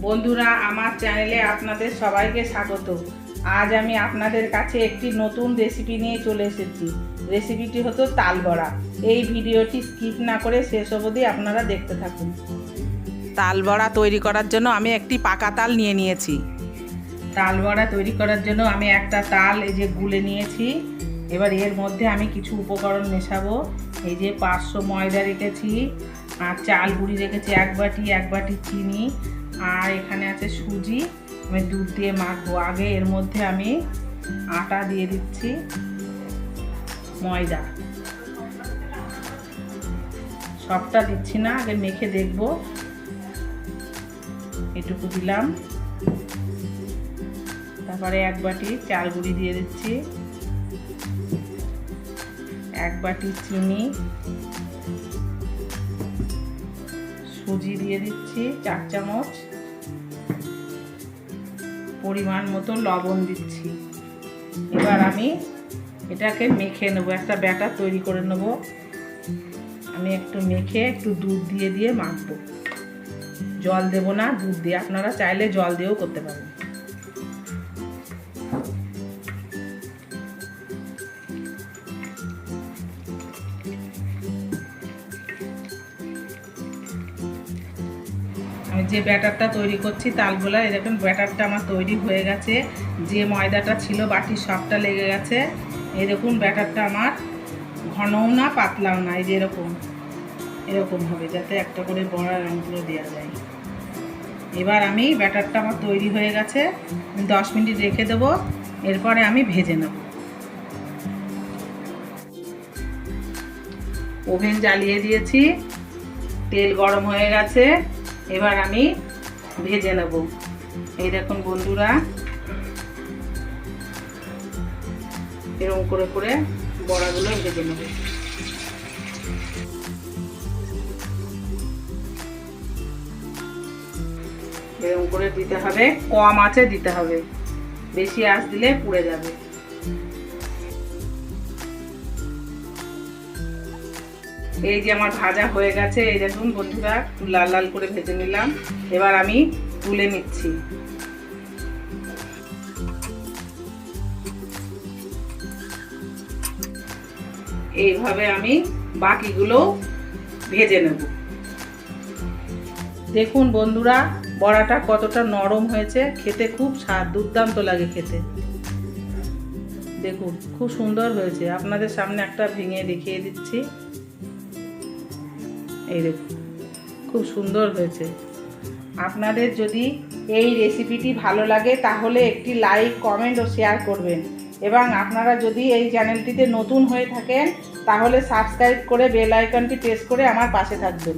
বন্ধুরা, আমার চ্যানেলে আপনাদের সবাইকে স্বাগত। আজ আমি আপনাদের কাছে একটি নতুন রেসিপি নিয়ে চলে এসেছি। রেসিপিটি হতো তাল বড়া। এই ভিডিওটি স্কিপ না করে শেষ অবধি আপনারা দেখতে থাকুন। তাল বড়া তৈরি করার জন্য আমি একটি পাকা তাল নিয়ে নিয়েছি। তাল বড়া তৈরি করার জন্য আমি একটা তাল এই যে গুলে নিয়েছি। এবার এর মধ্যে আমি কিছু উপকরণ মেশাবো। এই যে 500 ময়দা রেখেছি, আর চাল গুঁড়ি রেখেছি এক বাটি চিনি, আর এখানে আছে সুজি। আমি দুধ দিয়ে মাখবো। আগে এর মধ্যে আমি আটা দিয়ে দিচ্ছি, ময়দা সবটা দিচ্ছি না, আগে মেখে দেখবো। এটুকু দিলাম। তারপরে এক বাটি চাল গুঁড়ি দিয়ে দিচ্ছি, এক বাটি চিনি, সুজি দিয়ে দিচ্ছি 4 চামচ, পরিমাণ মতো লবণ দিচ্ছি। এবার আমি এটাকে মেখে নেবো, একটা ব্যাটার তৈরি করে নেব। আমি একটু মেখে একটু দুধ দিয়ে মাখবো। জল দেব না, দুধ দিয়ে। আপনারা চাইলে জল দিয়েও করতে পারেন। আমি যে ব্যাটারটা তৈরি করছি তালগোলা, এরকম ব্যাটারটা আমার তৈরি হয়ে গেছে। যে ময়দাটা ছিল বাটির সবটা লেগে গেছে। এরকম ব্যাটারটা আমার ঘনও না পাতলাও না, এই যে এরকম হবে, যাতে একটা করে বড়ার রঙগুলো দেওয়া যায়। এবার আমি ব্যাটারটা আমার তৈরি হয়ে গেছে, 10 মিনিট রেখে দেবো। এরপরে আমি ভেজে নেব। ওভেন জ্বালিয়ে দিয়েছি, তেল গরম হয়ে গেছে। এবার আমি ভেজে নেব। এই দেখুন বন্ধুরা, এরকম করে করে বড়াগুলো ভেজে নেব। এরকম করে দিতে হবে, কম আঁচে দিতে হবে, বেশি আঁচ দিলে পুড়ে যাবে। এই যে আমার ভাজা হয়ে গেছে, এই দেখুন বন্ধুরা, একটু লাল লাল করে ভেজে নিলাম। এবার আমি তুলে নিচ্ছি। এইভাবে আমি বাকিগুলো ভেজে নেব। দেখুন বন্ধুরা, বড়াটা কতটা নরম হয়েছে, খেতে খুব স্বাদ, দুর্দান্ত লাগে খেতে। দেখুন খুব সুন্দর হয়েছে। আপনাদের সামনে একটা ভেঙে দেখিয়ে দিচ্ছি। এই দেখুন খুব সুন্দর হয়েছে। আপনাদের যদি এই রেসিপিটি ভালো লাগে তাহলে একটি লাইক, কমেন্ট ও শেয়ার করবেন। এবং আপনারা যদি এই চ্যানেলটিতে নতুন হয়ে থাকেন তাহলে সাবস্ক্রাইব করে বেল আইকনটি প্রেস করে আমার পাশে থাকবেন।